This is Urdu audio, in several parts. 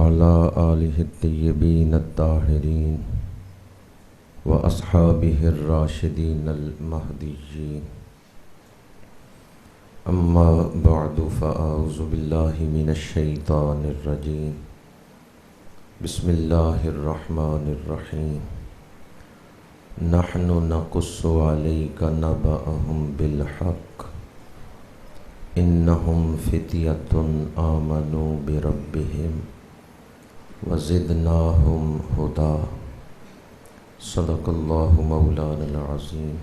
وعلى آله الطيبين الطاهرين وأصحابه الراشدين المهديين. أما بعد فأعوذ بالله من الشيطان الرجيم. بسم الله الرحمن الرحيم. نحن نقص عليك نبأهم بالحق إنهم فتية آمنوا بربهم وزدناهم هدى. صدق الله مولانا العظيم.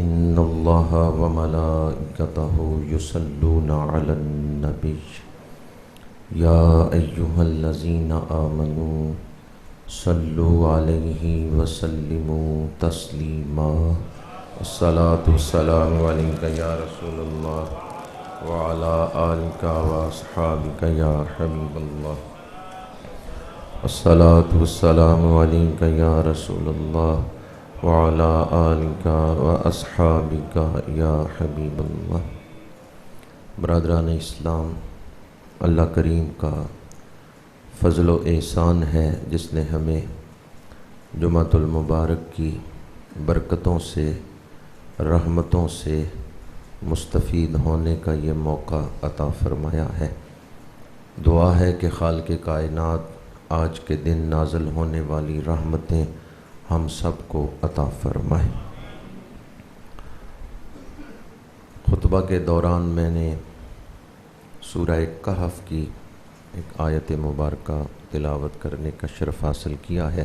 إن الله وملائكته يصلون على النبي يا أيها الذين آمنوا صلوا عليه وسلموا تسليما. الصلاة والسلام عليك يا رسول الله وعلى آلك وأصحابك يا حبيب الله. الصلاة والسلام عليك يا رسول الله وعلى آلك وأصحابك يا حبيب الله. برادران اسلام، اللہ کریم کا فضل و احسان ہے جس نے ہمیں جمعۃ المبارک کی برکتوں سے، رحمتوں سے مستفید ہونے کا یہ موقع عطا فرمایا ہے. دعا ہے کہ خالق کائنات آج کے دن نازل ہونے والی رحمتیں ہم سب کو عطا فرمائے. خطبہ کے دوران میں نے سورہ کہف کی ایک آیت مبارکہ تلاوت کرنے کا شرف حاصل کیا ہے.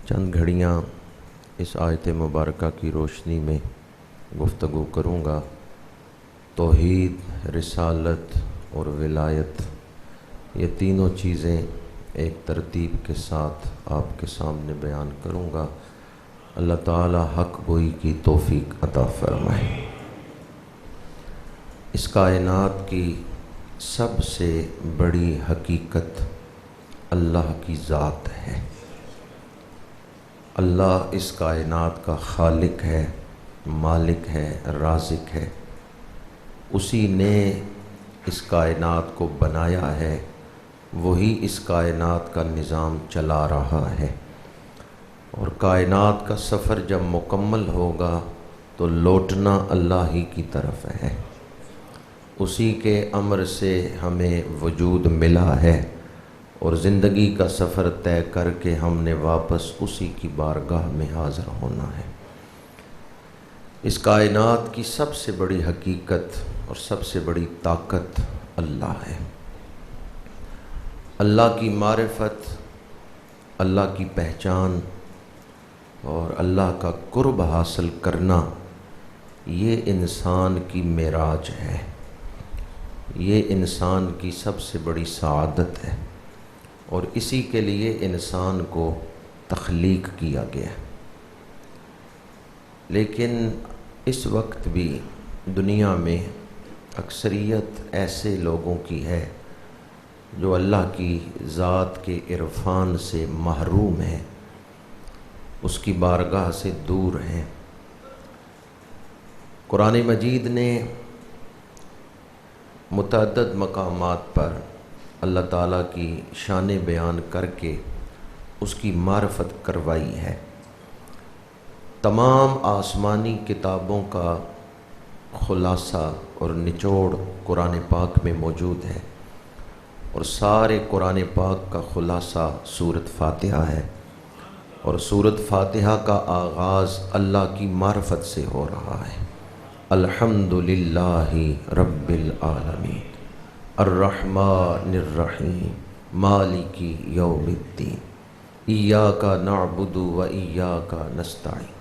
چند گھڑیاں اس آیت مبارکہ کی روشنی میں گفتگو کروں گا. توحید، رسالت اور ولایت، یہ تینوں چیزیں ایک ترتیب کے ساتھ آپ کے سامنے بیان کروں گا. اللہ تعالی حق گوئی کی توفیق عطا فرمائے. اس کائنات کی سب سے بڑی حقیقت اللہ کی ذات ہے. اللہ اس کائنات کا خالق ہے، مالک ہے، رازق ہے. اسی نے اس کائنات کو بنایا ہے، وہی اس کائنات کا نظام چلا رہا ہے. اور کائنات کا سفر جب مکمل ہوگا تو لوٹنا اللہ ہی کی طرف ہے. اسی کے امر سے ہمیں وجود ملا ہے اور زندگی کا سفر طے کر کے ہم نے واپس اسی کی بارگاہ میں حاضر ہونا ہے. اس کائنات کی سب سے بڑی حقیقت اور سب سے بڑی طاقت اللہ ہے. اللہ کی معرفت، اللہ کی پہچان اور اللہ کا قرب حاصل کرنا، یہ انسان کی معراج ہے، یہ انسان کی سب سے بڑی سعادت ہے. اور اسی کے لیے انسان کو تخلیق کیا گیا. لیکن اس وقت بھی دنیا میں اکثریت ایسے لوگوں کی ہے جو اللہ کی ذات کے عرفان سے محروم ہیں، اس کی بارگاہ سے دور ہیں. قرآن مجید نے متعدد مقامات پر اللہ تعالیٰ کی شان بیان کر کے اس کی معرفت کروائی ہے. تمام آسمانی کتابوں کا خلاصہ اور نچوڑ قرآن پاک میں موجود ہے، اور سارے قرآن پاک کا خلاصہ سورۃ فاتحہ ہے. اور سورۃ فاتحہ کا آغاز اللہ کی معرفت سے ہو رہا ہے. الحمدللہ رب العالمین الرحمن الرحیم مالک یوم الدین ایاک نعبد و ایاک نستعین.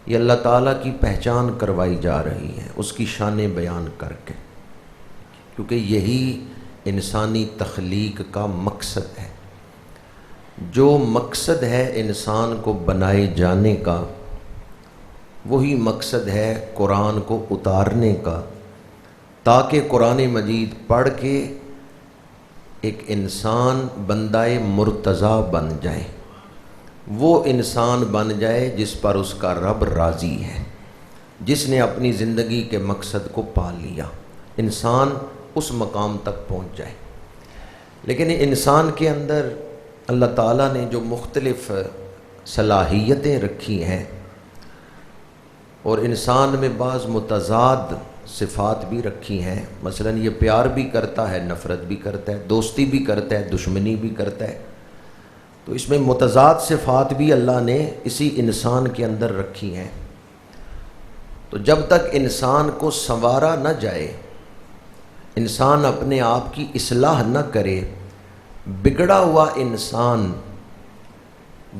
یہ اللہ تعالیٰ کی پہچان کروائی جا رہی ہے اس کی شان بیان کر کے، کیونکہ یہی انسانی تخلیق کا مقصد ہے. جو مقصد ہے انسان کو بنائے جانے کا، وہی مقصد ہے قرآن کو اتارنے کا، تاکہ قرآن مجید پڑھ کے ایک انسان بندہ مرتضیٰ بن جائے. وہ انسان بن جائے جس پر اس کا رب راضی ہے، جس نے اپنی زندگی کے مقصد کو پا لیا. انسان اس مقام تک پہنچ جائے. لیکن انسان کے اندر اللہ تعالیٰ نے جو مختلف صلاحیتیں رکھی ہیں اور انسان میں بعض متضاد صفات بھی رکھی ہیں، مثلا یہ پیار بھی کرتا ہے، نفرت بھی کرتا ہے، دوستی بھی کرتا ہے، دشمنی بھی کرتا ہے، تو اس میں متضاد صفات بھی اللہ نے اسی انسان کے اندر رکھی ہیں۔ تو جب تک انسان کو سنوارا نہ جائے، انسان اپنے آپ کی اصلاح نہ کرے، بگڑا ہوا انسان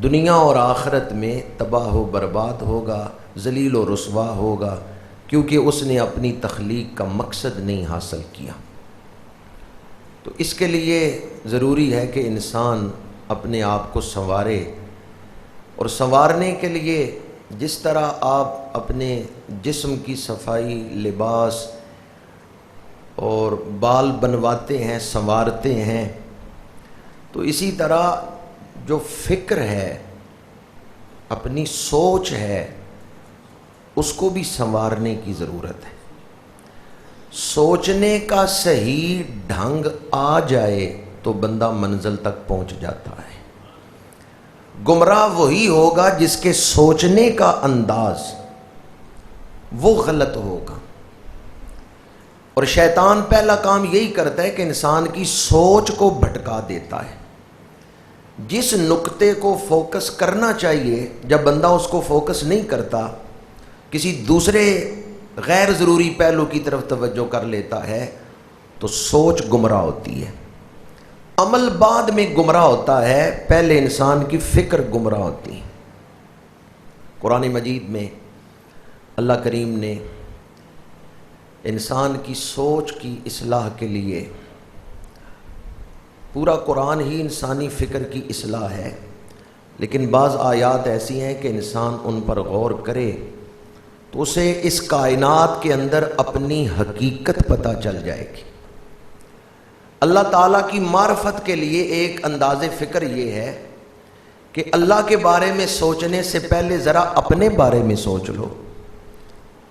دنیا اور آخرت میں تباہ و برباد ہوگا، ذلیل و رسوا ہوگا، کیونکہ اس نے اپنی تخلیق کا مقصد نہیں حاصل کیا۔ تو اس کے لیے ضروری ہے کہ انسان اپنے آپ کو سنوارے، اور سنوارنے کے لیے جس طرح آپ اپنے جسم کی صفائی، لباس اور بال بنواتے ہیں، سنوارتے ہیں، تو اسی طرح جو فکر ہے، اپنی سوچ ہے، اس کو بھی سنوارنے کی ضرورت ہے۔ سوچنے کا صحیح ڈھنگ آ جائے تو بندہ منزل تک پہنچ جاتا ہے۔ گمراہ وہی ہوگا جس کے سوچنے کا انداز وہ غلط ہوگا، اور شیطان پہلا کام یہی کرتا ہے کہ انسان کی سوچ کو بھٹکا دیتا ہے۔ جس نقطے کو فوکس کرنا چاہیے، جب بندہ اس کو فوکس نہیں کرتا، کسی دوسرے غیر ضروری پہلو کی طرف توجہ کر لیتا ہے، تو سوچ گمراہ ہوتی ہے۔ عمل بعد میں گمراہ ہوتا ہے، پہلے انسان کی فکر گمراہ ہوتی ہے۔ قرآن مجید میں اللہ کریم نے انسان کی سوچ کی اصلاح کے لیے، پورا قرآن ہی انسانی فکر کی اصلاح ہے، لیکن بعض آیات ایسی ہیں کہ انسان ان پر غور کرے تو اسے اس کائنات کے اندر اپنی حقیقت پتہ چل جائے گی۔ اللہ تعالیٰ کی معرفت کے لیے ایک انداز فکر یہ ہے کہ اللہ کے بارے میں سوچنے سے پہلے ذرا اپنے بارے میں سوچ لو۔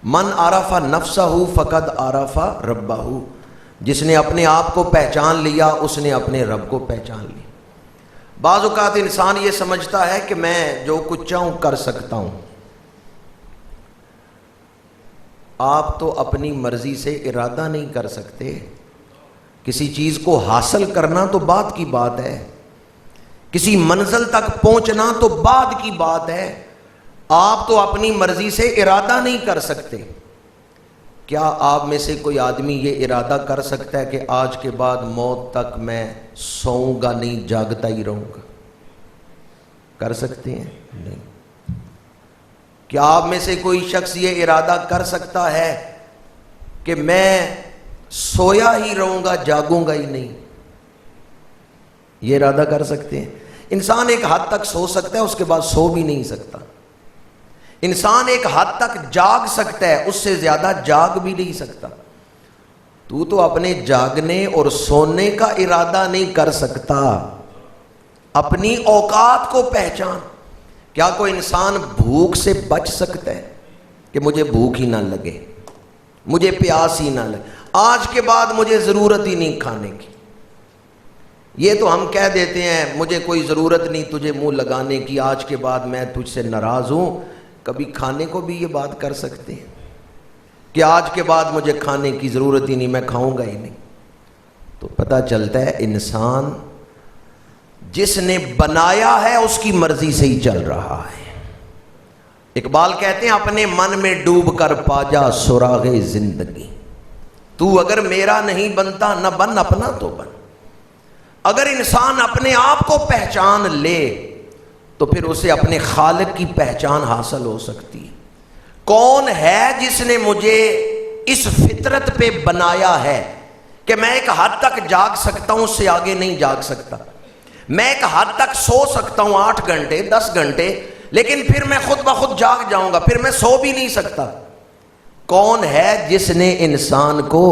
من عرف نفسہ فقد عرف ربہ، جس نے اپنے آپ کو پہچان لیا اس نے اپنے رب کو پہچان لیا۔ بعض اوقات انسان یہ سمجھتا ہے کہ میں جو کچھ چاہوں کر سکتا ہوں۔ آپ تو اپنی مرضی سے ارادہ نہیں کر سکتے، کسی چیز کو حاصل کرنا تو بعد کی بات ہے، کسی منزل تک پہنچنا تو بعد کی بات ہے۔ آپ تو اپنی مرضی سے ارادہ نہیں کر سکتے۔ کیا آپ میں سے کوئی آدمی یہ ارادہ کر سکتا ہے کہ آج کے بعد موت تک میں سوؤں گا نہیں، جاگتا ہی رہوں گا؟ کر سکتے ہیں؟ نہیں۔ کیا آپ میں سے کوئی شخص یہ ارادہ کر سکتا ہے کہ میں سویا ہی رہوں گا، جاگوں گا ہی نہیں؟ یہ ارادہ کر سکتے ہیں؟ انسان ایک حد تک سو سکتا ہے، اس کے بعد سو بھی نہیں سکتا۔ انسان ایک حد تک جاگ سکتا ہے، اس سے زیادہ جاگ بھی نہیں سکتا۔ تو اپنے جاگنے اور سونے کا ارادہ نہیں کر سکتا۔ اپنی اوقات کو پہچان۔ کیا کوئی انسان بھوک سے بچ سکتا ہے کہ مجھے بھوک ہی نہ لگے، مجھے پیاس ہی نہ لگے، آج کے بعد مجھے ضرورت ہی نہیں کھانے کی؟ یہ تو ہم کہہ دیتے ہیں مجھے کوئی ضرورت نہیں تجھے منہ لگانے کی، آج کے بعد میں تجھ سے ناراض ہوں۔ کبھی کھانے کو بھی یہ بات کر سکتے ہیں کہ آج کے بعد مجھے کھانے کی ضرورت ہی نہیں، میں کھاؤں گا ہی نہیں؟ تو پتہ چلتا ہے انسان جس نے بنایا ہے اس کی مرضی سے ہی چل رہا ہے۔ اقبال کہتے ہیں اپنے من میں ڈوب کر پا جا سراغ زندگی، تو اگر میرا نہیں بنتا نہ بن اپنا تو بن۔ اگر انسان اپنے آپ کو پہچان لے تو پھر اسے اپنے خالق کی پہچان حاصل ہو سکتی ہے۔ کون ہے جس نے مجھے اس فطرت پہ بنایا ہے کہ میں ایک حد تک جاگ سکتا ہوں، اس سے آگے نہیں جاگ سکتا۔ میں ایک حد تک سو سکتا ہوں 8 گھنٹے 10 گھنٹے، لیکن پھر میں خود بخود جاگ جاؤں گا، پھر میں سو بھی نہیں سکتا۔ کون ہے جس نے انسان کو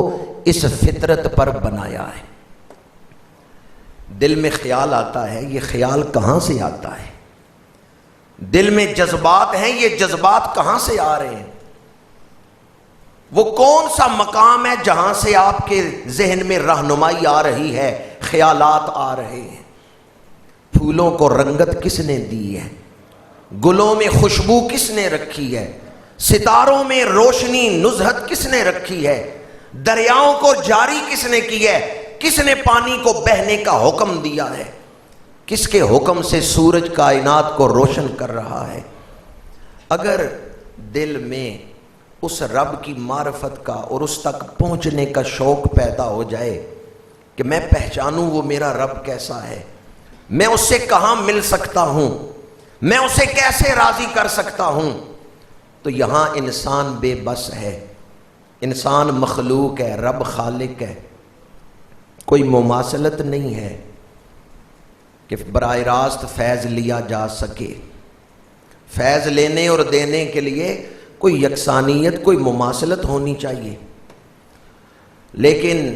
اس فطرت پر بنایا ہے؟ دل میں خیال آتا ہے، یہ خیال کہاں سے آتا ہے؟ دل میں جذبات ہیں، یہ جذبات کہاں سے آ رہے ہیں؟ وہ کون سا مقام ہے جہاں سے آپ کے ذہن میں رہنمائی آ رہی ہے، خیالات آ رہے ہیں، پھولوں کو رنگت کس نے دی ہے، گلوں میں خوشبو کس نے رکھی ہے، ستاروں میں روشنی نزہت کس نے رکھی ہے، دریاؤں کو جاری کس نے کی ہے، کس نے پانی کو بہنے کا حکم دیا ہے، کس کے حکم سے سورج کائنات کو روشن کر رہا ہے۔ اگر دل میں اس رب کی معرفت کا اور اس تک پہنچنے کا شوق پیدا ہو جائے کہ میں پہچانوں وہ میرا رب کیسا ہے، میں اس سے کہاں مل سکتا ہوں، میں اسے کیسے راضی کر سکتا ہوں، تو یہاں انسان بے بس ہے، انسان مخلوق ہے، رب خالق ہے۔ کوئی مماثلت نہیں ہے کہ براہ راست فیض لیا جا سکے۔ فیض لینے اور دینے کے لیے کوئی یکسانیت، کوئی مماثلت ہونی چاہیے، لیکن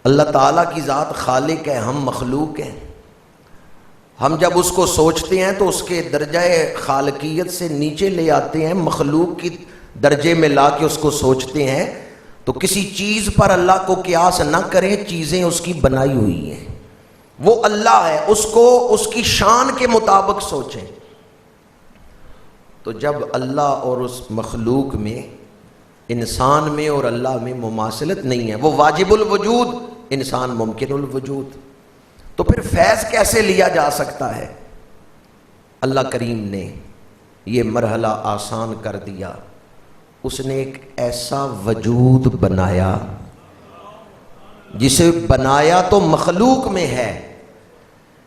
اللہ تعالیٰ کی ذات خالق ہے، ہم مخلوق ہیں۔ ہم جب اس کو سوچتے ہیں تو اس کے درجہ خالقیت سے نیچے لے آتے ہیں، مخلوق کی درجے میں لا کے اس کو سوچتے ہیں، تو کسی چیز پر اللہ کو قیاس نہ کریں، چیزیں اس کی بنائی ہوئی ہیں، وہ اللہ ہے، اس کو اس کی شان کے مطابق سوچیں۔ تو جب اللہ اور اس مخلوق میں، انسان میں اور اللہ میں مماثلت نہیں ہے، وہ واجب الوجود، انسان ممکن الوجود، تو پھر فیض کیسے لیا جا سکتا ہے؟ اللہ کریم نے یہ مرحلہ آسان کر دیا، اس نے ایک ایسا وجود بنایا جسے بنایا تو مخلوق میں ہے،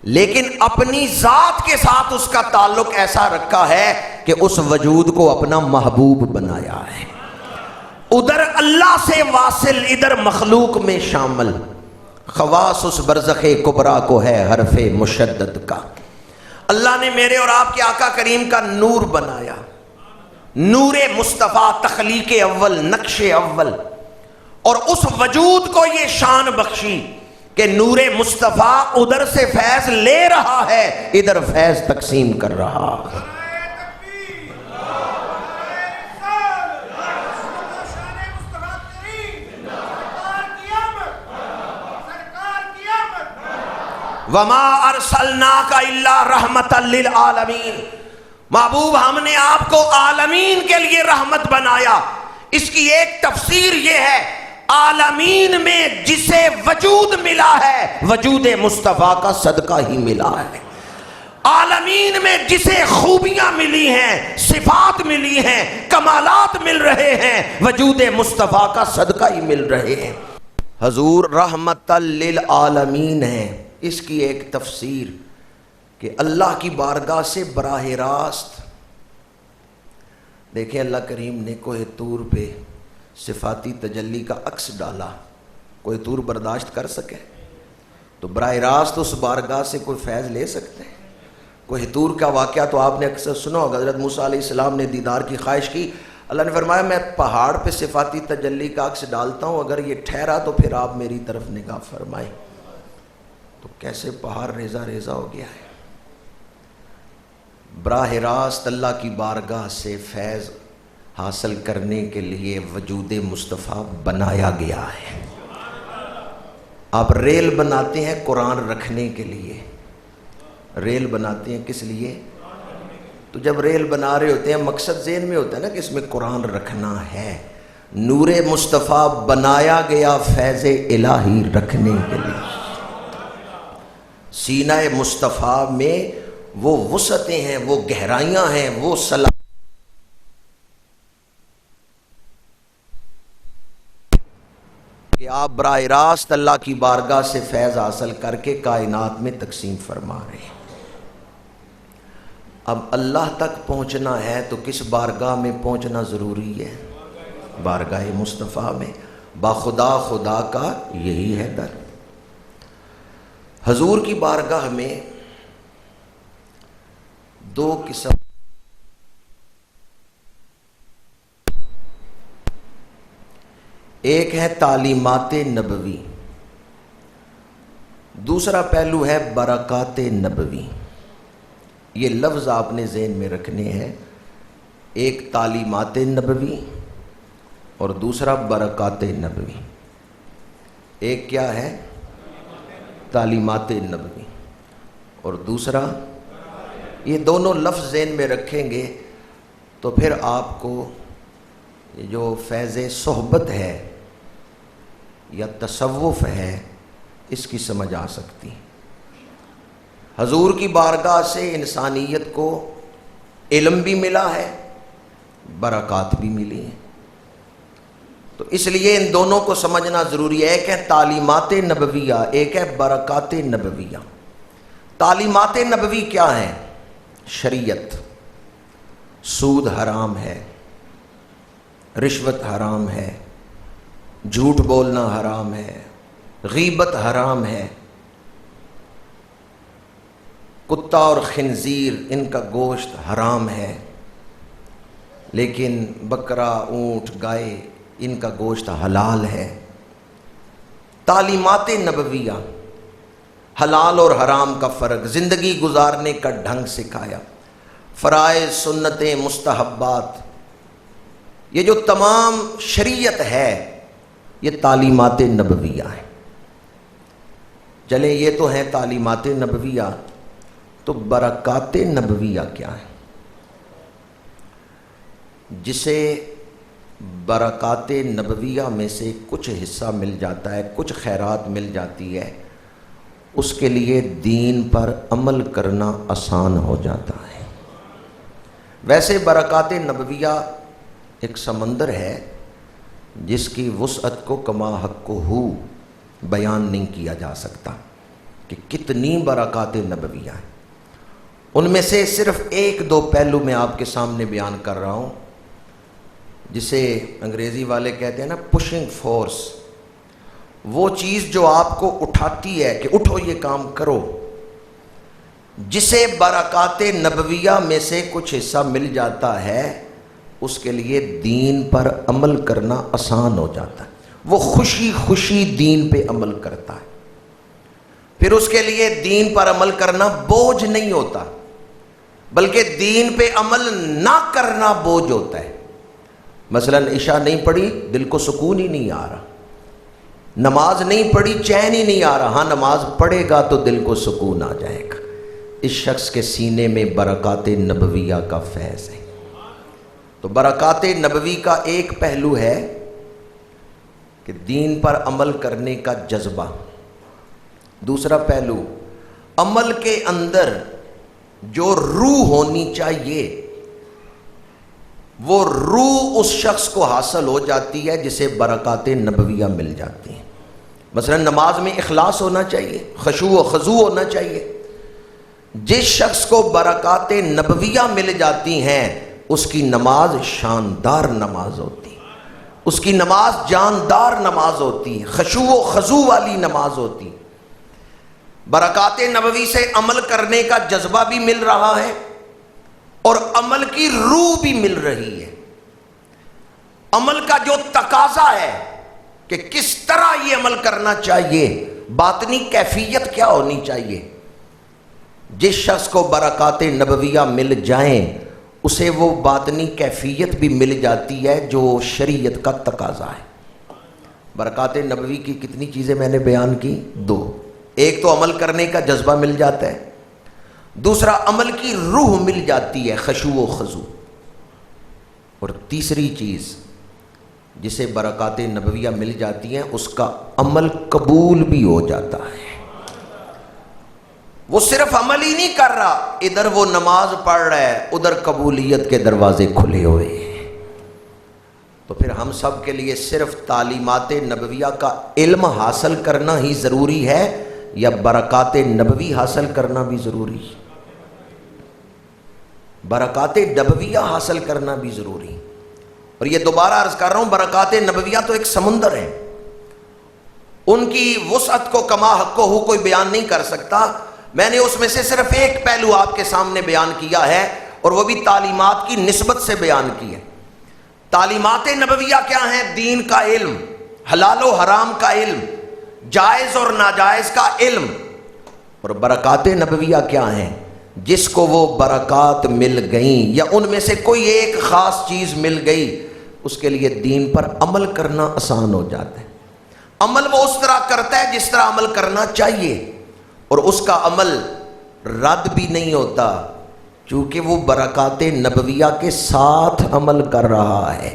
لیکن اپنی ذات کے ساتھ اس کا تعلق ایسا رکھا ہے کہ اس وجود کو اپنا محبوب بنایا ہے، ادھر اللہ سے واصل، ادھر مخلوق میں شامل۔ خواص اس برزخ کبریٰ کو ہے حرف مشدد کا۔ اللہ نے میرے اور آپ کے آقا کریم کا نور بنایا، نور مصطفیٰ، تخلیق اول، نقش اول، اور اس وجود کو یہ شان بخشی کہ نور مصطفیٰ ادھر سے فیض لے رہا ہے، ادھر فیض تقسیم کر رہا ہے۔ وَمَا أَرْسَلْنَاكَ إِلَّا رَحْمَةً لِّلْعَالَمِينَ، محبوب ہم نے آپ کو عالمین کے لیے رحمت بنایا۔ اس کی ایک تفسیر یہ ہے، عالمین میں جسے وجود ملا ہے وجود مصطفیٰ کا صدقہ ہی ملا ہے، عالمین میں جسے خوبیاں ملی ہیں، صفات ملی ہیں، کمالات مل رہے ہیں، وجود مصطفیٰ کا صدقہ ہی مل رہے ہیں۔ حضور رحمت للعالمین ہیں۔ اس کی ایک تفسیر کہ اللہ کی بارگاہ سے براہ راست، دیکھیں اللہ کریم نے کوہ طور پہ صفاتی تجلی کا عکس ڈالا، کوہ طور برداشت کر سکے تو براہ راست اس بارگاہ سے کوئی فیض لے سکتے ہیں؟ کوہ طور کا واقعہ تو آپ نے اکثر سنا ہوگا، حضرت موسیٰ علیہ السلام نے دیدار کی خواہش کی، اللہ نے فرمایا میں پہاڑ پہ صفاتی تجلی کا عکس ڈالتا ہوں، اگر یہ ٹھہرا تو پھر آپ میری طرف نگاہ فرمائیں۔ تو کیسے پہاڑ ریزہ ریزہ ہو گیا ہے۔ براہ راست اللہ کی بارگاہ سے فیض حاصل کرنے کے لیے وجود مصطفیٰ بنایا گیا ہے۔ آپ ریل بناتے ہیں قرآن رکھنے کے لیے، ریل بناتے ہیں کس لیے؟ تو جب ریل بنا رہے ہوتے ہیں مقصد ذہن میں ہوتا ہے نا کہ اس میں قرآن رکھنا ہے۔ نور مصطفیٰ بنایا گیا فیض الہی رکھنے کے لیے۔ سینہ مصطفیٰ میں وہ وسعتیں ہیں، وہ گہرائیاں ہیں، وہ صلاح کہ آپ براہ راست اللہ کی بارگاہ سے فیض حاصل کر کے کائنات میں تقسیم فرما رہے ہیں۔ اب اللہ تک پہنچنا ہے تو کس بارگاہ میں پہنچنا ضروری ہے؟ بارگاہ مصطفیٰ میں۔ باخدا خدا کا یہی ہے در۔ حضور کی بارگاہ میں دو قسم، ایک ہے تعلیمات نبوی، دوسرا پہلو ہے برکات نبوی۔ یہ لفظ آپ نے ذہن میں رکھنے ہیں، ایک تعلیمات نبوی اور دوسرا برکات نبوی۔ ایک کیا ہے؟ تعلیمات نبوی، اور دوسرا یہ دونوں لفظ ذہن میں رکھیں گے تو پھر آپ کو جو فیض صحبت ہے یا تصوف ہے اس کی سمجھ آ سکتی۔ حضور کی بارگاہ سے انسانیت کو علم بھی ملا ہے، برکات بھی ملی ہیں، تو اس لیے ان دونوں کو سمجھنا ضروری ہے۔ ایک ہے تعلیمات نبویہ، ایک ہے برکات نبویہ۔ تعلیمات نبوی کیا ہیں؟ شریعت، سود حرام ہے، رشوت حرام ہے، جھوٹ بولنا حرام ہے، غیبت حرام ہے، کتا اور خنزیر ان کا گوشت حرام ہے، لیکن بکرا، اونٹ، گائے ان کا گوشت حلال ہے۔ تعلیمات نبویہ، حلال اور حرام کا فرق، زندگی گزارنے کا ڈھنگ سکھایا، فرائض، سنتیں، مستحبات، یہ جو تمام شریعت ہے یہ تعلیمات نبویہ ہیں۔ چلیں یہ تو ہیں تعلیمات نبویہ، تو برکات نبویہ کیا ہے؟ جسے برکات نبویہ میں سے کچھ حصہ مل جاتا ہے، کچھ خیرات مل جاتی ہے، اس کے لیے دین پر عمل کرنا آسان ہو جاتا ہے۔ ویسے برکات نبویہ ایک سمندر ہے جس کی وسعت کو کما حق کو ہو بیان نہیں کیا جا سکتا کہ کتنی برکات نبویہ ہیں۔ ان میں سے صرف ایک دو پہلو میں آپ کے سامنے بیان کر رہا ہوں، جسے انگریزی والے کہتے ہیں نا پشنگ فورس، وہ چیز جو آپ کو اٹھاتی ہے کہ اٹھو یہ کام کرو، جسے برکات نبویہ میں سے کچھ حصہ مل جاتا ہے اس کے لیے دین پر عمل کرنا آسان ہو جاتا ہے، وہ خوشی خوشی دین پہ عمل کرتا ہے، پھر اس کے لیے دین پر عمل کرنا بوجھ نہیں ہوتا، بلکہ دین پہ عمل نہ کرنا بوجھ ہوتا ہے۔ مثلا عشاء نہیں پڑھی، دل کو سکون ہی نہیں آ رہا، نماز نہیں پڑھی، چین ہی نہیں آ رہا، ہاں نماز پڑھے گا تو دل کو سکون آ جائے گا۔ اس شخص کے سینے میں برکات نبویہ کا فیض ہے۔ تو برکات نبوی کا ایک پہلو ہے کہ دین پر عمل کرنے کا جذبہ، دوسرا پہلو عمل کے اندر جو روح ہونی چاہیے وہ روح اس شخص کو حاصل ہو جاتی ہے جسے برکات نبویہ مل جاتی ہیں۔ مثلا نماز میں اخلاص ہونا چاہیے، خشوع و خضوع ہونا چاہیے۔ جس شخص کو برکات نبویہ مل جاتی ہیں اس کی نماز شاندار نماز ہوتی ہے، اس کی نماز جاندار نماز ہوتی ہے، خشوع و خضوع والی نماز ہوتی ہے۔ برکات نبوی سے عمل کرنے کا جذبہ بھی مل رہا ہے اور عمل کی روح بھی مل رہی ہے۔ عمل کا جو تقاضا ہے کہ کس طرح یہ عمل کرنا چاہیے، باطنی کیفیت کیا ہونی چاہیے، جس شخص کو برکات نبویہ مل جائیں اسے وہ باطنی کیفیت بھی مل جاتی ہے جو شریعت کا تقاضا ہے۔ برکات نبوی کی کتنی چیزیں میں نے بیان کی؟ دو، ایک تو عمل کرنے کا جذبہ مل جاتا ہے، دوسرا عمل کی روح مل جاتی ہے، خشوع و خضوع، اور تیسری چیز جسے برکات نبویہ مل جاتی ہیں اس کا عمل قبول بھی ہو جاتا ہے۔ وہ صرف عمل ہی نہیں کر رہا، ادھر وہ نماز پڑھ رہا ہے، ادھر قبولیت کے دروازے کھلے ہوئے ہیں۔ تو پھر ہم سب کے لیے صرف تعلیمات نبویہ کا علم حاصل کرنا ہی ضروری ہے یا برکات نبوی حاصل کرنا بھی ضروری ہے؟ برکات نبویہ حاصل کرنا بھی ضروری۔ اور یہ دوبارہ عرض کر رہا ہوں، برکات نبویہ تو ایک سمندر ہے، ان کی وسعت کو کما حق کو کوئی بیان نہیں کر سکتا۔ میں نے اس میں سے صرف ایک پہلو آپ کے سامنے بیان کیا ہے اور وہ بھی تعلیمات کی نسبت سے بیان کی ہے۔ تعلیمات نبویہ کیا ہیں؟ دین کا علم، حلال و حرام کا علم، جائز اور ناجائز کا علم۔ اور برکات نبویہ کیا ہیں؟ جس کو وہ برکات مل گئیں یا ان میں سے کوئی ایک خاص چیز مل گئی اس کے لیے دین پر عمل کرنا آسان ہو جاتا ہے۔ عمل وہ اس طرح کرتا ہے جس طرح عمل کرنا چاہیے۔ اور اس کا عمل رد بھی نہیں ہوتا، چونکہ وہ برکات نبویہ کے ساتھ عمل کر رہا ہے۔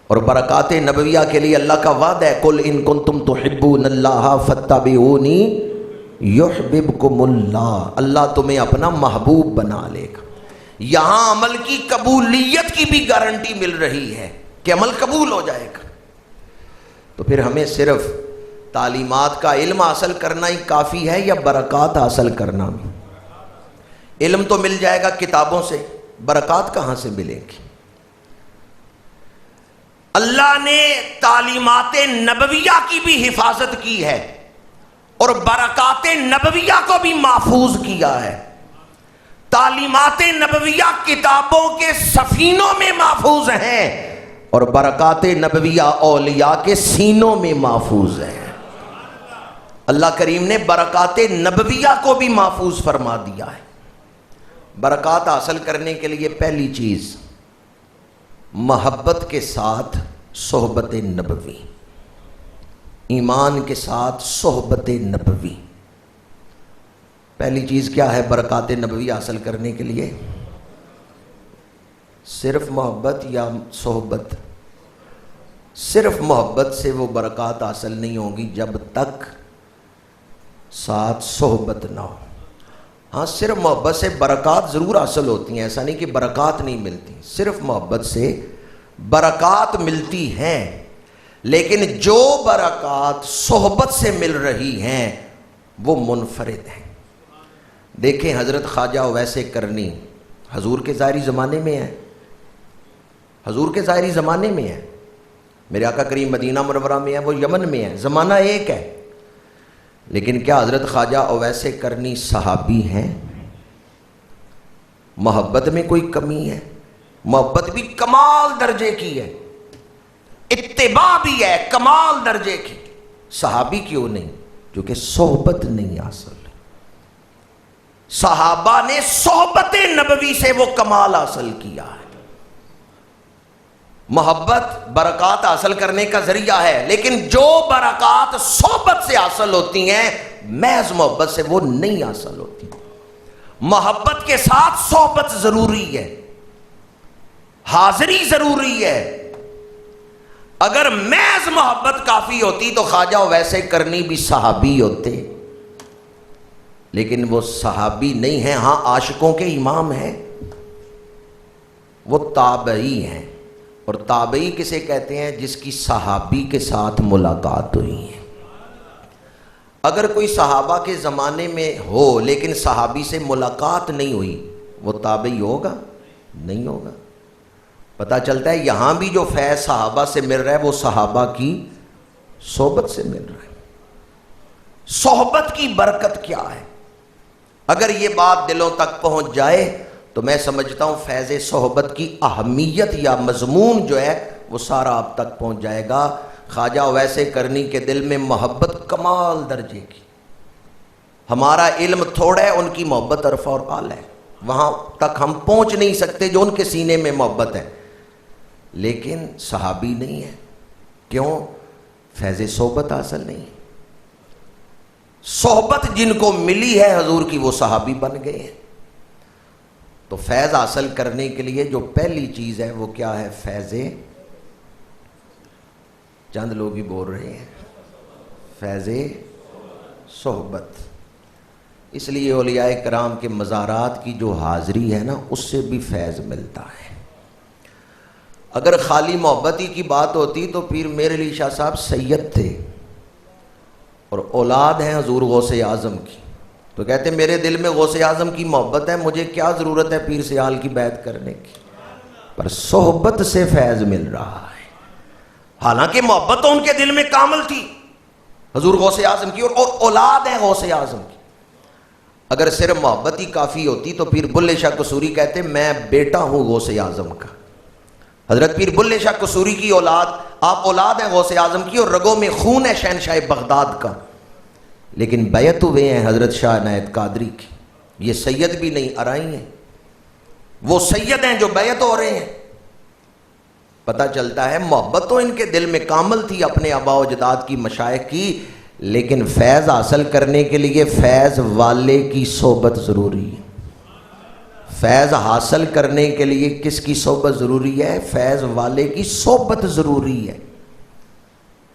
اور برکات نبویہ کے لیے اللہ کا وعدہ ہے، قل ان کنتم تحبون اللہ فاتبعونی یحببکم اللہ، اللہ تمہیں اپنا محبوب بنا لے گا۔ یہاں عمل کی قبولیت کی بھی گارنٹی مل رہی ہے کہ عمل قبول ہو جائے گا۔ تو پھر ہمیں صرف تعلیمات کا علم حاصل کرنا ہی کافی ہے یا برکات حاصل کرنا بھی؟ علم تو مل جائے گا کتابوں سے، برکات کہاں سے ملیں گی؟ اللہ نے تعلیمات نبویہ کی بھی حفاظت کی ہے اور برکات نبویہ کو بھی محفوظ کیا ہے۔ تعلیمات نبویہ کتابوں کے سفینوں میں محفوظ ہیں اور برکات نبویہ اولیاء کے سینوں میں محفوظ ہیں۔ اللہ کریم نے برکات نبویہ کو بھی محفوظ فرما دیا ہے۔ برکات حاصل کرنے کے لیے پہلی چیز محبت کے ساتھ صحبت نبوی، ایمان کے ساتھ صحبت نبوی۔ پہلی چیز کیا ہے برکات نبوی حاصل کرنے کے لیے؟ صرف محبت یا صحبت؟ صرف محبت سے وہ برکات حاصل نہیں ہوں گی جب تک ساتھ صحبت نہ ہو۔ ہاں صرف محبت سے برکات ضرور حاصل ہوتی ہیں، ایسا نہیں کہ برکات نہیں ملتی، صرف محبت سے برکات ملتی ہیں، لیکن جو برکات صحبت سے مل رہی ہیں وہ منفرد ہیں۔ دیکھیں حضرت خواجہ اویس کرنی حضور کے ظاہری زمانے میں ہے، حضور کے ظاہری زمانے میں ہے، میرے آقا کریم مدینہ منورہ میں ہے، وہ یمن میں ہے، زمانہ ایک ہے، لیکن کیا حضرت خواجہ اویس کرنی صحابی ہیں؟ محبت میں کوئی کمی ہے؟ محبت بھی کمال درجے کی ہے، اتباع بھی ہے کمال درجے کی، صحابی کیوں نہیں؟ کیونکہ صحبت نہیں حاصل۔ صحابہ نے صحبت نبوی سے وہ کمال حاصل کیا ہے۔ محبت برکات حاصل کرنے کا ذریعہ ہے، لیکن جو برکات صحبت سے حاصل ہوتی ہیں محض محبت سے وہ نہیں حاصل ہوتی۔ محبت کے ساتھ صحبت ضروری ہے، حاضری ضروری ہے۔ اگر محض محبت کافی ہوتی تو خواجہ اویس کرنی بھی صحابی ہوتے، لیکن وہ صحابی نہیں ہیں، ہاں عاشقوں کے امام ہیں، وہ تابعی ہیں۔ اور تابعی کسے کہتے ہیں؟ جس کی صحابی کے ساتھ ملاقات ہوئی ہے۔ اگر کوئی صحابہ کے زمانے میں ہو لیکن صحابی سے ملاقات نہیں ہوئی، وہ تابعی ہوگا؟ نہیں ہوگا۔ پتہ چلتا ہے یہاں بھی جو فیض صحابہ سے مل رہا ہے وہ صحابہ کی صحبت سے مل رہا ہے۔ صحبت کی برکت کیا ہے؟ اگر یہ بات دلوں تک پہنچ جائے تو میں سمجھتا ہوں فیض صحبت کی اہمیت یا مضمون جو ہے وہ سارا آپ تک پہنچ جائے گا۔ خواجہ اویس کرنی کے دل میں محبت کمال درجے کی، ہمارا علم تھوڑا ہے، ان کی محبت عرفہ اور اعلیٰ ہے، وہاں تک ہم پہنچ نہیں سکتے جو ان کے سینے میں محبت ہے، لیکن صحابی نہیں ہے۔ کیوں؟ فیض صحبت حاصل نہیں ہے۔ صحبت جن کو ملی ہے حضور کی وہ صحابی بن گئے ہیں۔ تو فیض حاصل کرنے کے لیے جو پہلی چیز ہے وہ کیا ہے؟ فیض، چند لوگ ہی بول رہے ہیں، فیض صحبت۔ اس لیے اولیاء کرام کے مزارات کی جو حاضری ہے نا اس سے بھی فیض ملتا ہے۔ اگر خالی محبت ہی کی بات ہوتی تو پیر میر علی شاہ صاحب سید تھے اور اولاد ہیں حضور غوث اعظم کی، تو کہتے میرے دل میں غوث اعظم کی محبت ہے، مجھے کیا ضرورت ہے پیر سیال کی بیعت کرنے کی؟ پر صحبت سے فیض مل رہا ہے۔ حالانکہ محبت تو ان کے دل میں کامل تھی حضور غوث اعظم کی، اور اولاد ہے غوث اعظم کی۔ اگر صرف محبت ہی کافی ہوتی تو پیر بلے شاہ قصوری کہتے میں بیٹا ہوں غوث اعظم کا۔ حضرت پیر بلے شاہ قصوری کی اولاد، آپ اولاد ہیں غوث اعظم کی اور رگوں میں خون ہے شہنشاہ بغداد کا، لیکن بیعت ہوئے ہیں حضرت شاہ عنایت قادری کی۔ یہ سید بھی نہیں ارائی ہیں، وہ سید ہیں جو بیعت ہو رہے ہیں۔ پتہ چلتا ہے محبت تو ان کے دل میں کامل تھی اپنے آباء و اجداد کی مشائخ کی، لیکن فیض حاصل کرنے کے لیے فیض والے کی صحبت ضروری ہے۔ فیض حاصل کرنے کے لیے کس کی صحبت ضروری ہے؟ فیض والے کی صحبت ضروری ہے۔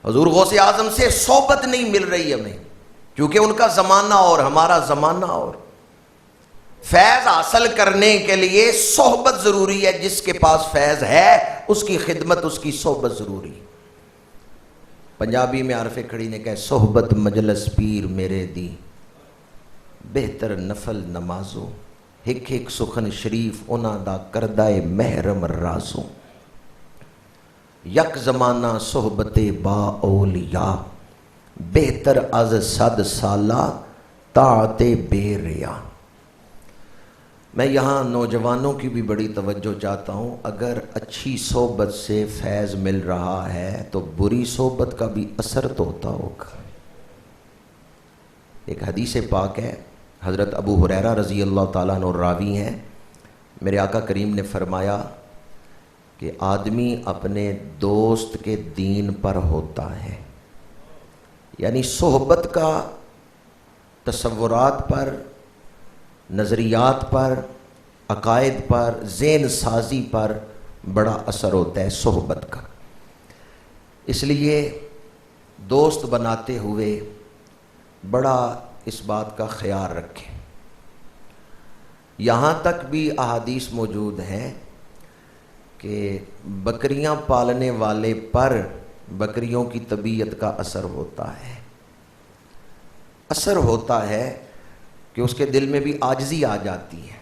حضور غوث اعظم سے صحبت نہیں مل رہی ہمیں، کیونکہ ان کا زمانہ اور ہمارا زمانہ اور۔ فیض حاصل کرنے کے لیے صحبت ضروری ہے، جس کے پاس فیض ہے اس کی خدمت، اس کی صحبت ضروری ہے۔ پنجابی میں عارف کھڑی نے کہا صحبت مجلس پیر میرے دی، بہتر نفل نمازو، ہک ہک سخن شریف انہاں دا کردائے محرم رازو، یک زمانہ صحبت با اولیاء، بہتر از 100 سالہ طاعت بے ریا۔ میں یہاں نوجوانوں کی بھی بڑی توجہ چاہتا ہوں، اگر اچھی صحبت سے فیض مل رہا ہے تو بری صحبت کا بھی اثر تو ہوتا ہوگا۔ ایک حدیث پاک ہے، حضرت ابو ہریرہ رضی اللہ تعالیٰ عنہ راوی ہیں، میرے آقا کریم نے فرمایا کہ آدمی اپنے دوست کے دین پر ہوتا ہے، یعنی صحبت کا تصورات پر، نظریات پر، عقائد پر، ذہن سازی پر بڑا اثر ہوتا ہے صحبت کا۔ اس لیے دوست بناتے ہوئے بڑا اس بات کا خیال رکھیں۔ یہاں تک بھی احادیث موجود ہیں کہ بکریاں پالنے والے پر بکریوں کی طبیعت کا اثر ہوتا ہے، اثر ہوتا ہے کہ اس کے دل میں بھی عاجزی آ جاتی ہے۔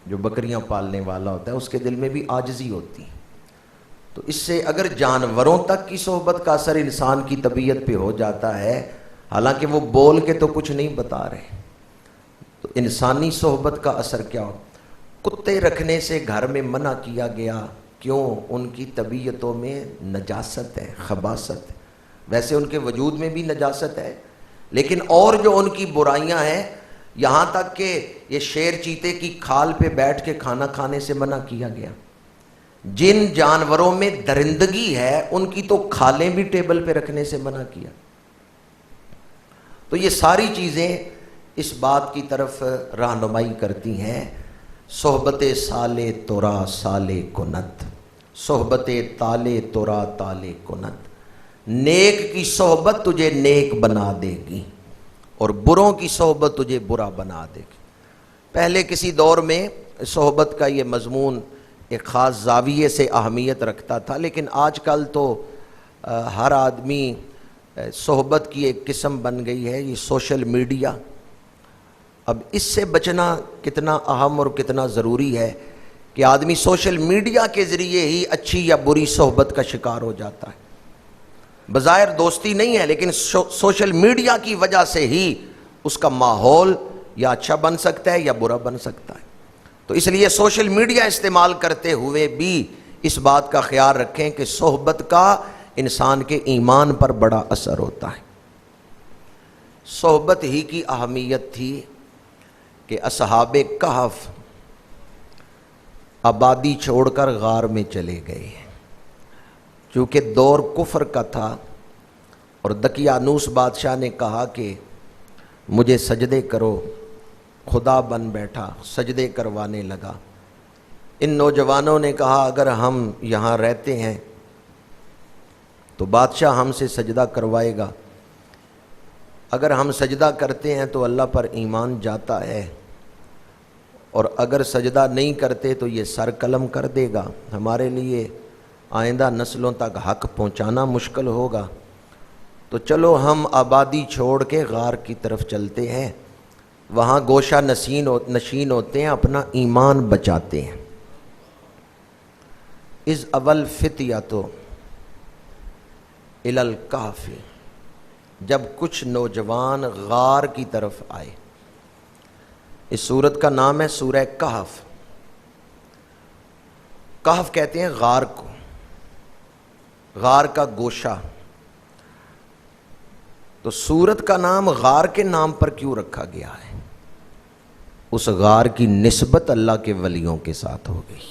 جو بکریاں پالنے والا ہوتا ہے اس کے دل میں بھی عاجزی ہوتی ہے۔ تو اس سے اگر جانوروں تک کی صحبت کا اثر انسان کی طبیعت پہ ہو جاتا ہے، حالانکہ وہ بول کے تو کچھ نہیں بتا رہے، تو انسانی صحبت کا اثر کیا ہو؟ کتے رکھنے سے گھر میں منع کیا گیا، کیوں؟ ان کی طبیعتوں میں نجاست ہے، خباثت ہے۔ ویسے ان کے وجود میں بھی نجاست ہے، لیکن اور جو ان کی برائیاں ہیں، یہاں تک کہ یہ شیر چیتے کی کھال پہ بیٹھ کے کھانا کھانے سے منع کیا گیا۔ جن جانوروں میں درندگی ہے ان کی تو کھالیں بھی ٹیبل پہ رکھنے سے منع کیا۔ تو یہ ساری چیزیں اس بات کی طرف رہنمائی کرتی ہیں، صحبت سالے تورا سالے کنت، صحبت تالے تورا تالے کنت۔ نیک کی صحبت تجھے نیک بنا دے گی اور بروں کی صحبت تجھے برا بنا دے گی۔ پہلے کسی دور میں صحبت کا یہ مضمون ایک خاص زاویے سے اہمیت رکھتا تھا، لیکن آج کل تو ہر آدمی صحبت کی ایک قسم بن گئی ہے، یہ سوشل میڈیا۔ اب اس سے بچنا کتنا اہم اور کتنا ضروری ہے کہ آدمی سوشل میڈیا کے ذریعے ہی اچھی یا بری صحبت کا شکار ہو جاتا ہے۔ بظاہر دوستی نہیں ہے، لیکن سوشل میڈیا کی وجہ سے ہی اس کا ماحول یا اچھا بن سکتا ہے یا برا بن سکتا ہے۔ تو اس لیے سوشل میڈیا استعمال کرتے ہوئے بھی اس بات کا خیال رکھیں کہ صحبت کا انسان کے ایمان پر بڑا اثر ہوتا ہے۔ صحبت ہی کی اہمیت تھی کہ اصحاب کہف آبادی چھوڑ کر غار میں چلے گئے، چونکہ دور کفر کا تھا، اور دقیانوس بادشاہ نے کہا کہ مجھے سجدے کرو، خدا بن بیٹھا، سجدے کروانے لگا۔ ان نوجوانوں نے کہا اگر ہم یہاں رہتے ہیں تو بادشاہ ہم سے سجدہ کروائے گا، اگر ہم سجدہ کرتے ہیں تو اللہ پر ایمان جاتا ہے، اور اگر سجدہ نہیں کرتے تو یہ سر قلم کر دے گا، ہمارے لیے آئندہ نسلوں تک حق پہنچانا مشکل ہوگا، تو چلو ہم آبادی چھوڑ کے غار کی طرف چلتے ہیں، وہاں گوشہ نشین ہوتے ہیں، اپنا ایمان بچاتے ہیں۔ از اول فتیاتو الی الکہف، جب کچھ نوجوان غار کی طرف آئے۔ اس سورت کا نام ہے سورہ کہف۔ کہف کہتے ہیں غار کو، غار کا گوشہ۔ تو سورت کا نام غار کے نام پر کیوں رکھا گیا ہے؟ اس غار کی نسبت اللہ کے ولیوں کے ساتھ ہو گئی۔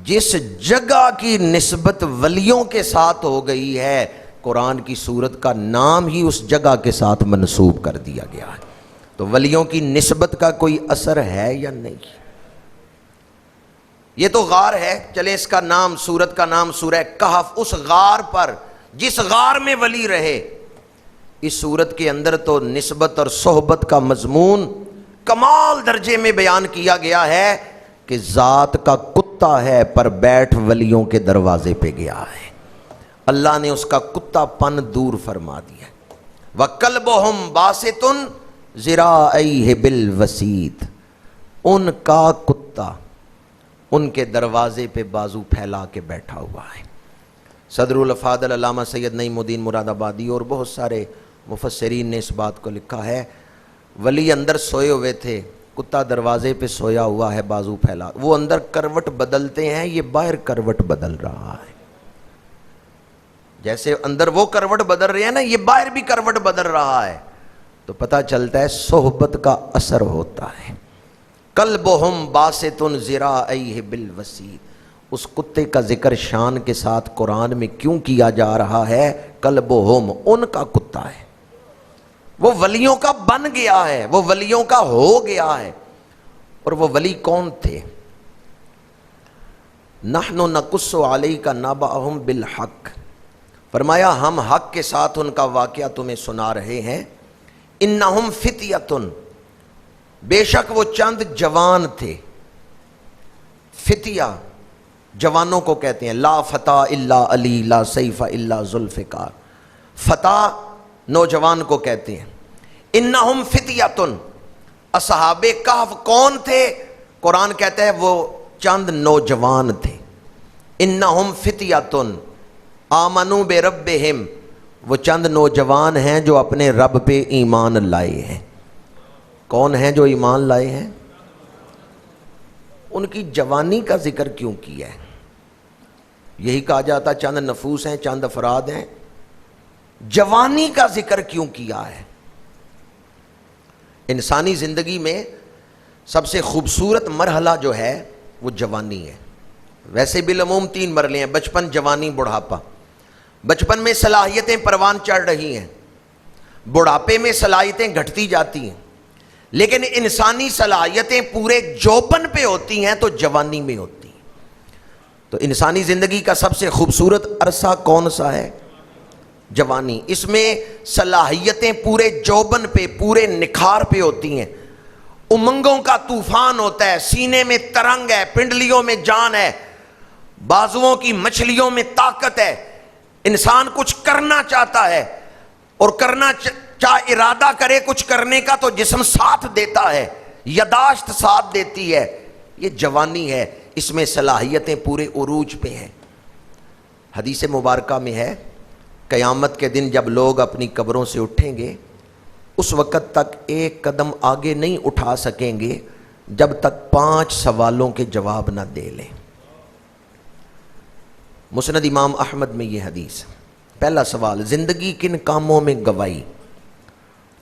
جس جگہ کی نسبت ولیوں کے ساتھ ہو گئی ہے، قرآن کی سورت کا نام ہی اس جگہ کے ساتھ منسوب کر دیا گیا ہے۔ تو ولیوں کی نسبت کا کوئی اثر ہے یا نہیں؟ یہ تو غار ہے، چلیں اس کا نام، سورت کا نام سورہ کہف، اس غار پر جس غار میں ولی رہے، اس سورت کے اندر تو نسبت اور صحبت کا مضمون کمال درجے میں بیان کیا گیا ہے کہ ذات کا کتا ہے پر بیٹھ ولیوں کے دروازے پہ گیا ہے، اللہ نے اس کا کتا پن دور فرما دیا۔ وَقَلْبُهُمْ بَاسِطٌ ذِرَاعَيْهِ بِالْوَسِيدِ، ان کا کتا ان کے دروازے پہ بازو پھیلا کے بیٹھا ہوا ہے۔ صدر الافاضل علامہ سید نعیم الدین مراد آبادی اور بہت سارے مفسرین نے اس بات کو لکھا ہے، ولی اندر سوئے ہوئے تھے، کتا دروازے پہ سویا ہوا ہے بازو پھیلا، وہ اندر کروٹ بدلتے ہیں، یہ باہر کروٹ بدل رہا ہے، جیسے اندر وہ کروٹ بدل رہے ہیں نا، یہ باہر بھی کروٹ بدل رہا ہے، تو پتہ چلتا ہے صحبت کا اثر ہوتا ہے۔ قلبہم باسط ذراعیہ بالوسید، اس کتے کا ذکر شان کے ساتھ قرآن میں کیوں کیا جا رہا ہے؟ قلبہم، ان کا کتا ہے، وہ ولیوں کا بن گیا ہے، وہ ولیوں کا ہو گیا ہے۔ اور وہ ولی کون تھے؟ نحن نقص علیک نبأہم بالحق، فرمایا ہم حق کے ساتھ ان کا واقعہ تمہیں سنا رہے ہیں۔ انہم فتیۃ، بے شک وہ چند جوان تھے، فتیہ جوانوں کو کہتے ہیں، لا فتح الا علی لا سیف الا ذوالفقار، فتح نوجوان کو کہتے ہیں۔ انہم فتیۃ، اصحاب کہف کون تھے؟ قرآن کہتا ہے وہ چند نوجوان تھے۔ انہم فتیۃ آمنوا بربہم، وہ چند نوجوان ہیں جو اپنے رب پہ ایمان لائے ہیں۔ کون ہیں جو ایمان لائے ہیں؟ ان کی جوانی کا ذکر کیوں کیا ہے؟ یہی کہا جاتا چند نفوس ہیں، چند افراد ہیں، جوانی کا ذکر کیوں کیا ہے؟ انسانی زندگی میں سب سے خوبصورت مرحلہ جو ہے وہ جوانی ہے۔ ویسے بالعموم 3 مرحلے ہیں، بچپن، جوانی، بڑھاپا۔ بچپن میں صلاحیتیں پروان چڑھ رہی ہیں، بڑھاپے میں صلاحیتیں گھٹتی جاتی ہیں، لیکن انسانی صلاحیتیں پورے جوبن پہ ہوتی ہیں تو جوانی میں ہوتی ہیں۔ تو انسانی زندگی کا سب سے خوبصورت عرصہ کون سا ہے؟ جوانی۔ اس میں صلاحیتیں پورے جوبن پہ، پورے نکھار پہ ہوتی ہیں، امنگوں کا طوفان ہوتا ہے، سینے میں ترنگ ہے، پنڈلیوں میں جان ہے، بازوؤں کی مچھلیوں میں طاقت ہے، انسان کچھ کرنا چاہتا ہے، اور کرنا چاہے ارادہ کرے کچھ کرنے کا تو جسم ساتھ دیتا ہے، یاداشت ساتھ دیتی ہے، یہ جوانی ہے، اس میں صلاحیتیں پورے عروج پہ ہیں۔ حدیث مبارکہ میں ہے قیامت کے دن جب لوگ اپنی قبروں سے اٹھیں گے، اس وقت تک ایک قدم آگے نہیں اٹھا سکیں گے جب تک 5 سوالوں کے جواب نہ دے لیں۔ مسند امام احمد میں یہ حدیث۔ پہلا سوال، زندگی کن کاموں میں گوائی؟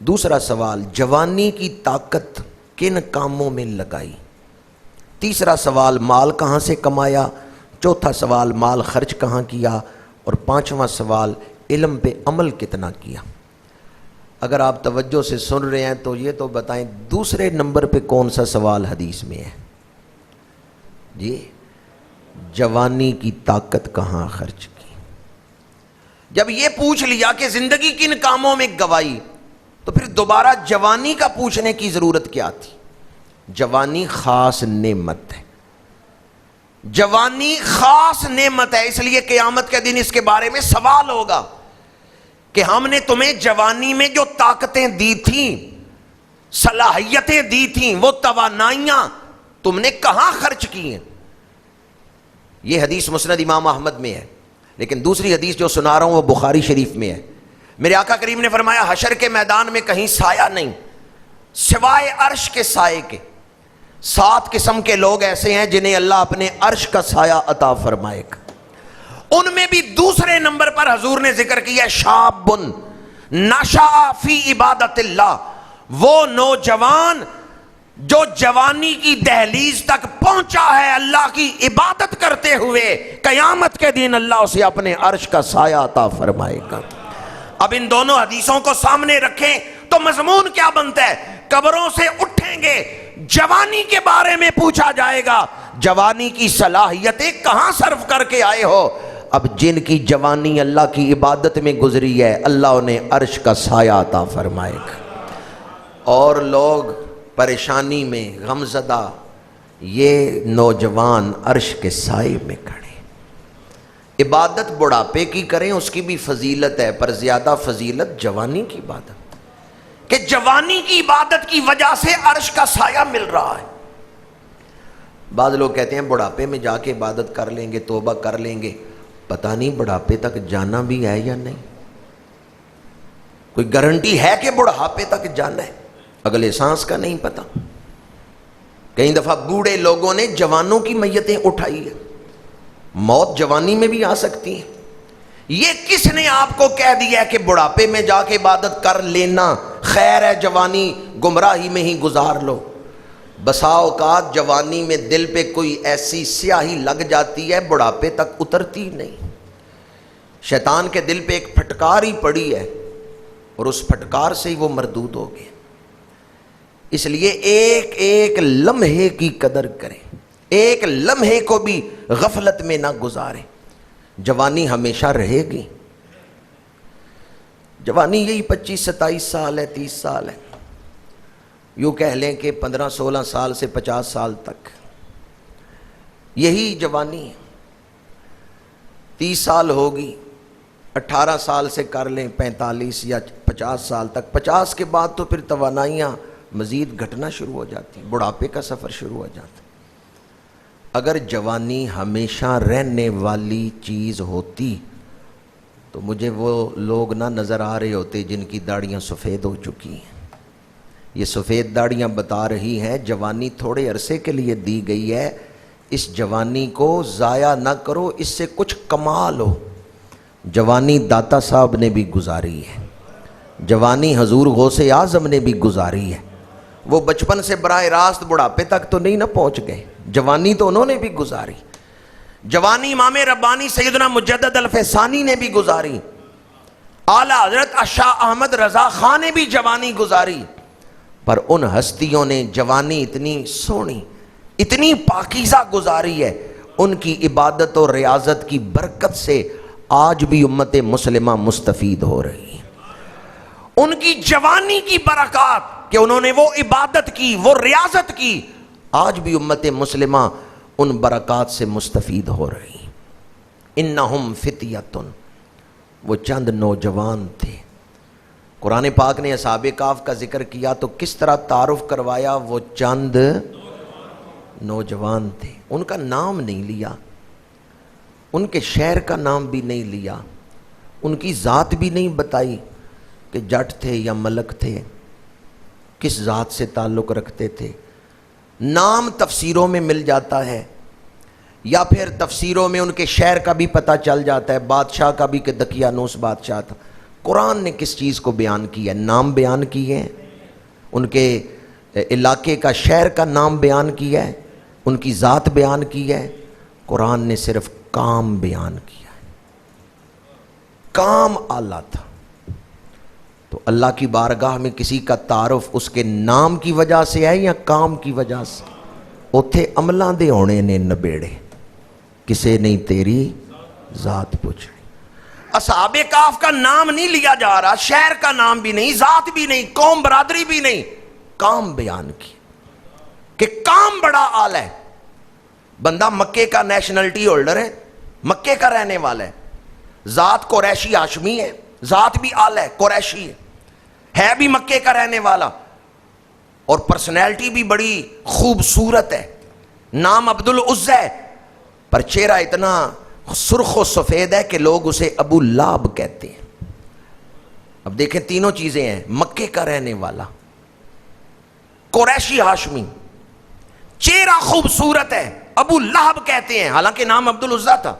دوسرا سوال، جوانی کی طاقت کن کاموں میں لگائی؟ تیسرا سوال، مال کہاں سے کمایا؟ چوتھا سوال، مال خرچ کہاں کیا؟ اور 5واں سوال، علم پہ عمل کتنا کیا؟ اگر آپ توجہ سے سن رہے ہیں تو یہ تو بتائیں دوسرے نمبر پہ کون سا سوال حدیث میں ہے؟ جی، جوانی کی طاقت کہاں خرچ کی؟ جب یہ پوچھ لیا کہ زندگی کن کاموں میں گوائی، تو پھر دوبارہ جوانی کا پوچھنے کی ضرورت کیا تھی؟ جوانی خاص نعمت ہے، جوانی خاص نعمت ہے، اس لیے قیامت کے دن اس کے بارے میں سوال ہوگا کہ ہم نے تمہیں جوانی میں جو طاقتیں دی تھیں، صلاحیتیں دی تھیں، وہ توانائیاں تم نے کہاں خرچ کی ہیں؟ یہ حدیث مسند امام احمد میں ہے، لیکن دوسری حدیث جو سنا رہا ہوں وہ بخاری شریف میں ہے۔ میرے آقا کریم نے فرمایا حشر کے میدان میں کہیں سایہ نہیں سوائے عرش کے سائے کے۔ 7 قسم کے لوگ ایسے ہیں جنہیں اللہ اپنے عرش کا سایہ عطا فرمائے گا۔ ان میں بھی دوسرے نمبر پر حضور نے ذکر کیا شاب نشأ فی عبادت اللہ، وہ نوجوان جو جوانی کی دہلیز تک پہنچا ہے اللہ کی عبادت کرتے ہوئے، قیامت کے دن اللہ اسے اپنے عرش کا سایہ عطا فرمائے گا۔ اب ان دونوں حدیثوں کو سامنے رکھیں تو مضمون کیا بنتا ہے؟ قبروں سے اٹھیں گے، جوانی کے بارے میں پوچھا جائے گا، جوانی کی صلاحیتیں کہاں صرف کر کے آئے ہو؟ اب جن کی جوانی اللہ کی عبادت میں گزری ہے، اللہ انہیں عرش کا سایہ عطا فرمائے گا۔ اور لوگ پریشانی میں غمزدہ، یہ نوجوان عرش کے سائے میں کھڑے۔ عبادت بڑھاپے کی کریں، اس کی بھی فضیلت ہے، پر زیادہ فضیلت جوانی کی عبادت، کہ جوانی کی عبادت کی وجہ سے عرش کا سایہ مل رہا ہے۔ بعض لوگ کہتے ہیں بڑھاپے میں جا کے عبادت کر لیں گے، توبہ کر لیں گے، پتہ نہیں بڑھاپے تک جانا بھی ہے یا نہیں۔ کوئی گارنٹی ہے کہ بڑھاپے تک جانا ہے؟ اگلے سانس کا نہیں پتا۔ کئی دفعہ بوڑھے لوگوں نے جوانوں کی میتیں اٹھائی ہے، موت جوانی میں بھی آ سکتی ہے۔ یہ کس نے آپ کو کہہ دیا کہ بڑھاپے میں جا کے عبادت کر لینا خیر ہے، جوانی گمراہی میں ہی گزار لو؟ بسا اوقات جوانی میں دل پہ کوئی ایسی سیاہی لگ جاتی ہے، بڑھاپے تک اترتی نہیں۔ شیطان کے دل پہ ایک پھٹکار ہی پڑی ہے، اور اس پھٹکار سے ہی وہ مردود ہو گئے۔ اس لیے ایک ایک لمحے کی قدر کریں، ایک لمحے کو بھی غفلت میں نہ گزاریں۔ جوانی ہمیشہ رہے گی، جوانی یہی 25-27 سال ہے، 30 سال ہے، یوں کہہ لیں کہ 15-16 سال سے 50 سال تک یہی جوانی ہے۔ 30 سال ہوگی، 18 سال سے کر لیں 45 یا 50 سال تک، 50 کے بعد تو پھر توانائیاں مزید گھٹنا شروع ہو جاتی، بڑھاپے کا سفر شروع ہو جاتا۔ اگر جوانی ہمیشہ رہنے والی چیز ہوتی تو مجھے وہ لوگ نہ نظر آ رہے ہوتے جن کی داڑیاں سفید ہو چکی ہیں۔ یہ سفید داڑیاں بتا رہی ہیں جوانی تھوڑے عرصے کے لیے دی گئی ہے، اس جوانی کو ضائع نہ کرو، اس سے کچھ کما لو۔ جوانی داتا صاحب نے بھی گزاری ہے، جوانی حضور غوث اعظم نے بھی گزاری ہے۔ وہ بچپن سے براہ راست بڑھاپے تک تو نہیں نہ پہنچ گئے، جوانی تو انہوں نے بھی گزاری۔ جوانی امام ربانی سیدنا مجدد الفسانی نے بھی گزاری، اعلیٰ حضرت شاہ احمد رضا خان نے بھی جوانی گزاری۔ پر ان ہستیوں نے جوانی اتنی سونی، اتنی پاکیزہ گزاری ہے، ان کی عبادت اور ریاضت کی برکت سے آج بھی امت مسلمہ مستفید ہو رہی ہے۔ ان کی جوانی کی برکات کہ انہوں نے وہ عبادت کی، وہ ریاضت کی، آج بھی امت مسلمہ ان برکات سے مستفید ہو رہی۔ انہم فتیۃ، وہ چند نوجوان تھے۔ قرآن پاک نے اصحاب کہف کا ذکر کیا تو کس طرح تعارف کروایا؟ وہ چند نوجوان تھے، ان کا نام نہیں لیا، ان کے شہر کا نام بھی نہیں لیا، ان کی ذات بھی نہیں بتائی کہ جٹ تھے یا ملک تھے، کس ذات سے تعلق رکھتے تھے۔ نام تفسیروں میں مل جاتا ہے، یا پھر تفسیروں میں ان کے شہر کا بھی پتہ چل جاتا ہے، بادشاہ کا بھی کہ دقیانوس بادشاہ تھا۔ قرآن نے کس چیز کو بیان کیا ہے؟ نام بیان کیے ہیں، ان کے علاقے کا، شہر کا نام بیان کیا ہے، ان کی ذات بیان کی ہے۔ قرآن نے صرف کام بیان کیا ہے، کام اعلیٰ تھا۔ تو اللہ کی بارگاہ میں کسی کا تعارف اس کے نام کی وجہ سے ہے یا کام کی وجہ سے؟ اوتھے عملاں دے ہونے نے نبیڑے، کسے نہیں تیری ذات پوچھنی۔ اصحاب کہف کا نام نہیں لیا جا رہا، شہر کا نام بھی نہیں، ذات بھی نہیں، قوم برادری بھی نہیں، کام بیان کی کہ کام بڑا اعلیٰ ہے۔ بندہ مکے کا نیشنلٹی ہولڈر ہے، مکے کا رہنے والا ہے، ذات قریشی ہاشمی ہے، ذات بھی اعلیٰ ہے، قریشی ہے بھی مکے کا رہنے والا، اور پرسنالٹی بھی بڑی خوبصورت ہے، نام عبد العزہ ہے، پر چہرہ اتنا سرخ و سفید ہے کہ لوگ اسے ابو لہب کہتے ہیں۔ اب دیکھیں تینوں چیزیں ہیں، مکے کا رہنے والا، قریشی ہاشمی، چہرہ خوبصورت ہے، ابو لہب کہتے ہیں، حالانکہ نام عبد العزہ تھا۔